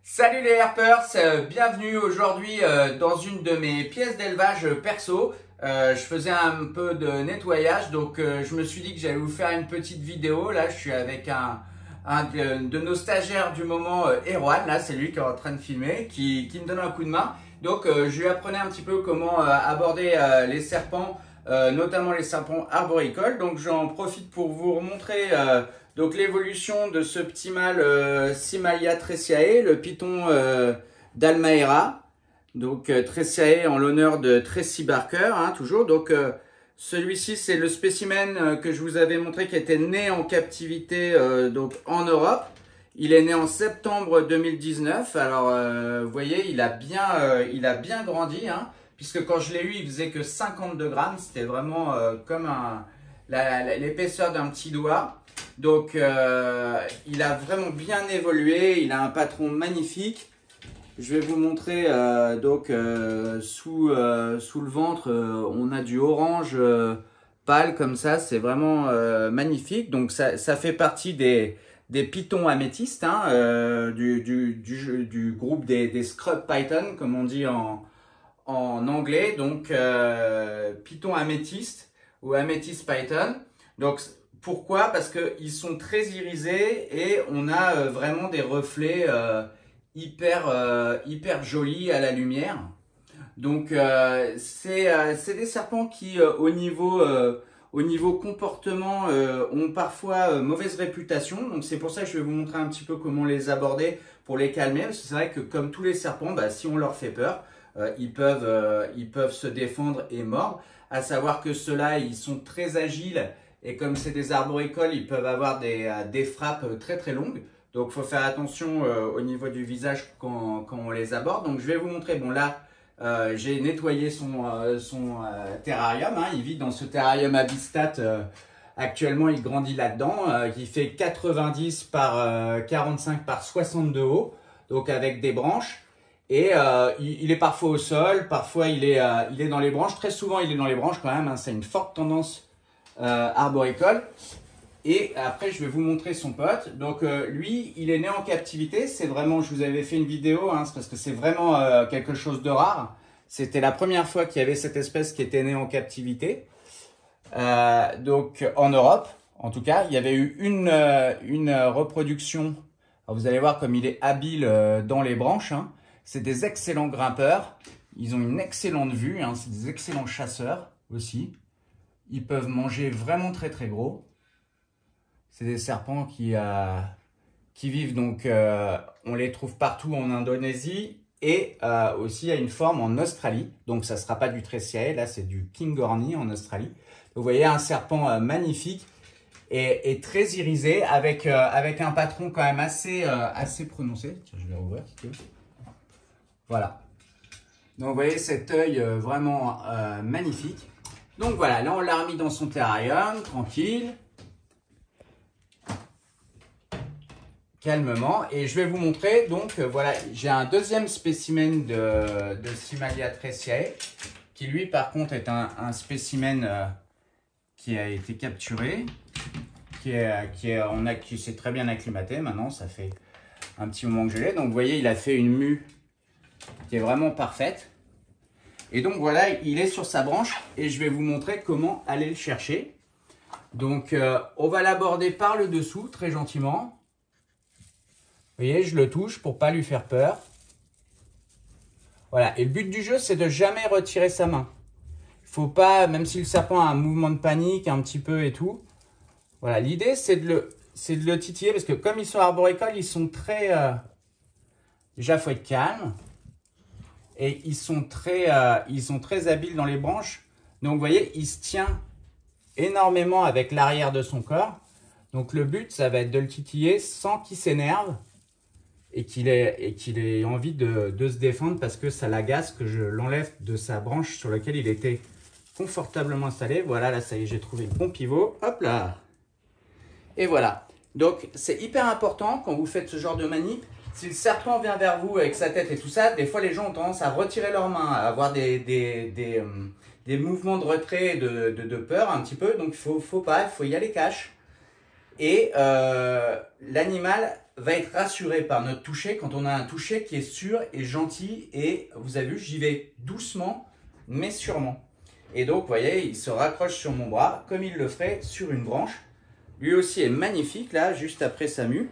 Salut les herpers, bienvenue aujourd'hui dans une de mes pièces d'élevage perso. Je faisais un peu de nettoyage, donc je me suis dit que j'allais vous faire une petite vidéo. Là, je suis avec un de nos stagiaires du moment, Erwan. Là, c'est lui qui est en train de filmer, qui me donne un coup de main. Donc, je lui apprenais un petit peu comment aborder les serpents, notamment les serpents arboricoles. Donc, j'en profite pour vous remontrer donc l'évolution de ce petit mâle Cimalia tressiae, le python d'Halmahera. Donc tressiae en l'honneur de Tracy Barker, hein, toujours. Donc celui-ci, c'est le spécimen que je vous avais montré qui était né en captivité donc en Europe. Il est né en septembre 2019. Alors vous voyez, il a bien grandi, hein, puisque quand je l'ai eu, il faisait que 52 grammes. C'était vraiment comme l'épaisseur d'un petit doigt. Donc il a vraiment bien évolué, il a un patron magnifique. Je vais vous montrer sous le ventre, on a du orange pâle comme ça, c'est vraiment magnifique. Donc ça fait partie des pythons améthystes, hein, du groupe des scrub python, comme on dit en anglais. Donc python améthyste ou améthyste python. Donc pourquoi? Parce qu'ils sont très irisés et on a vraiment des reflets hyper jolis à la lumière. Donc c'est des serpents qui au niveau comportement ont parfois mauvaise réputation. Donc c'est pour ça que je vais vous montrer un petit peu comment les aborder pour les calmer. Parce que c'est vrai que comme tous les serpents, bah, si on leur fait peur, ils peuvent se défendre et mordre. À savoir que ceux-là, ils sont très agiles. Et comme c'est des arboricoles, ils peuvent avoir des frappes très longues. Donc, il faut faire attention au niveau du visage quand on les aborde. Donc, je vais vous montrer. Bon, là, j'ai nettoyé son terrarium, hein. Il vit dans ce terrarium Habitat. Actuellement, il grandit là-dedans. Il fait 90 par 45 par 60 de haut. Donc, avec des branches. Et il est parfois au sol. Parfois, il est dans les branches. Très souvent, il est dans les branches quand même, hein. C'est une forte tendance arboricole. Et après je vais vous montrer son pote. Donc lui il est né en captivité. C'est vraiment, je vous avais fait une vidéo, hein, parce que c'est vraiment quelque chose de rare. C'était la première fois qu'il y avait cette espèce qui était née en captivité, donc en Europe en tout cas. Il y avait eu une reproduction. Alors, vous allez voir comme il est habile dans les branches, hein. C'est des excellents grimpeurs, ils ont une excellente vue, hein. C'est des excellents chasseurs aussi. Ils peuvent manger vraiment très gros. C'est des serpents qui vivent donc, on les trouve partout en Indonésie et aussi à une forme en Australie. Donc ça ne sera pas du tressiae, là c'est du Kinghorny en Australie. Donc, vous voyez un serpent magnifique et très irisé avec un patron quand même assez prononcé. Tiens, je vais rouvrir si tu veux. Voilà. Donc vous voyez cet œil vraiment magnifique. Donc voilà, là on l'a remis dans son terrarium, tranquille, calmement. Et je vais vous montrer, donc voilà, j'ai un deuxième spécimen de Cimalia tressiae, qui lui par contre est un spécimen qui a été capturé, qui s'est très bien acclimaté maintenant, ça fait un petit moment que je l'ai. Donc vous voyez, il a fait une mue qui est vraiment parfaite. Et donc voilà, il est sur sa branche et je vais vous montrer comment aller le chercher. Donc on va l'aborder par le dessous très gentiment. Vous voyez, je le touche pour pas lui faire peur. Voilà, et le but du jeu, c'est de jamais retirer sa main. Il faut pas, même si le serpent a un mouvement de panique un petit peu et tout. Voilà, l'idée c'est de le titiller parce que comme ils sont arboricoles, ils sont très... Déjà, il faut être calme. Et ils sont très habiles dans les branches. Donc, vous voyez, il se tient énormément avec l'arrière de son corps. Donc, le but, ça va être de le titiller sans qu'il s'énerve et qu'il ait envie de se défendre parce que ça l'agace que je l'enlève de sa branche sur laquelle il était confortablement installé. Voilà, là, ça y est, j'ai trouvé le bon pivot. Hop là! Et voilà. Donc, c'est hyper important quand vous faites ce genre de manip. Si le serpent vient vers vous avec sa tête et tout ça, des fois les gens ont tendance à retirer leurs mains, à avoir des mouvements de retrait, de peur un petit peu. Donc il faut y aller cash. Et l'animal va être rassuré par notre toucher quand on a un toucher qui est sûr et gentil. Et vous avez vu, j'y vais doucement, mais sûrement. Et donc, vous voyez, il se raccroche sur mon bras comme il le ferait sur une branche. Lui aussi est magnifique, là, juste après sa mue.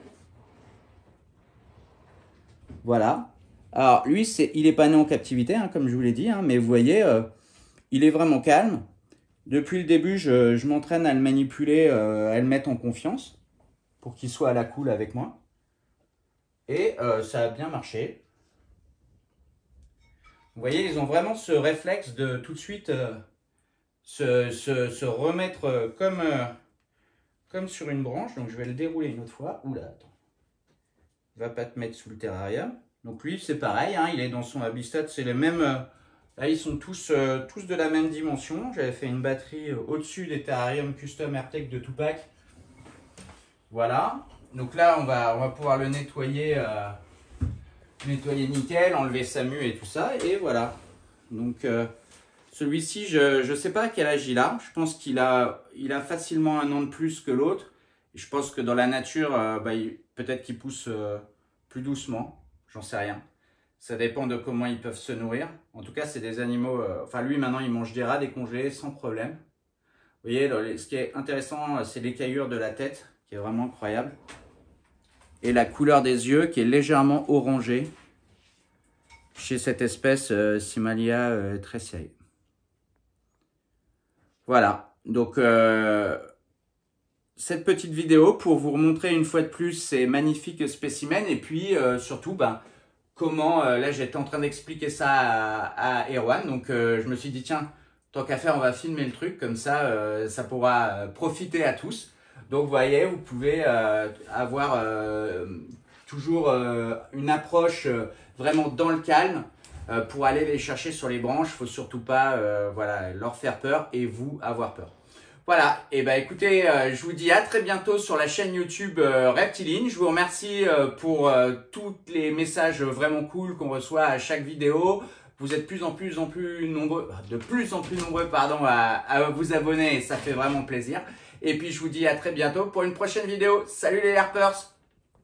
Voilà. Alors, lui, il n'est pas né en captivité, hein, comme je vous l'ai dit, hein, mais vous voyez, il est vraiment calme. Depuis le début, je m'entraîne à le manipuler, à le mettre en confiance, pour qu'il soit à la cool avec moi. Et ça a bien marché. Vous voyez, ils ont vraiment ce réflexe de tout de suite se remettre comme sur une branche. Donc, je vais le dérouler une autre fois. Oula, attends. Il ne va pas te mettre sous le terrarium. Donc, lui, c'est pareil. Hein, il est dans son habitat. C'est les mêmes... là, ils sont tous de la même dimension. J'avais fait une batterie au-dessus des terrariums custom AirTech de Tupac. Voilà. Donc là, on va pouvoir le nettoyer, nettoyer nickel, enlever sa mue et tout ça. Et voilà. Donc, celui-ci, je ne sais pas à quel âge il a. Je pense qu'il a facilement 1 an de plus que l'autre. Je pense que dans la nature, peut-être qu'il pousse plus doucement. J'en sais rien. Ça dépend de comment ils peuvent se nourrir. En tout cas, c'est des animaux... enfin, lui, maintenant, il mange des rats décongelés sans problème. Vous voyez, ce qui est intéressant, c'est l'écaillure de la tête, qui est vraiment incroyable. Et la couleur des yeux, qui est légèrement orangée chez cette espèce Simalia tressae. Voilà. Donc, cette petite vidéo pour vous montrer une fois de plus ces magnifiques spécimens. Et puis, surtout, comment, là j'étais en train d'expliquer ça à Erwan, donc je me suis dit tiens, tant qu'à faire on va filmer le truc, comme ça ça pourra profiter à tous. Donc vous voyez, vous pouvez avoir toujours une approche vraiment dans le calme pour aller les chercher sur les branches. Il ne faut surtout pas voilà, leur faire peur et vous avoir peur. Voilà, et écoutez, je vous dis à très bientôt sur la chaîne YouTube Reptiline. Je vous remercie pour tous les messages vraiment cool qu'on reçoit à chaque vidéo. Vous êtes de plus en plus nombreux à vous abonner et ça fait vraiment plaisir. Et puis je vous dis à très bientôt pour une prochaine vidéo. Salut les Herpers!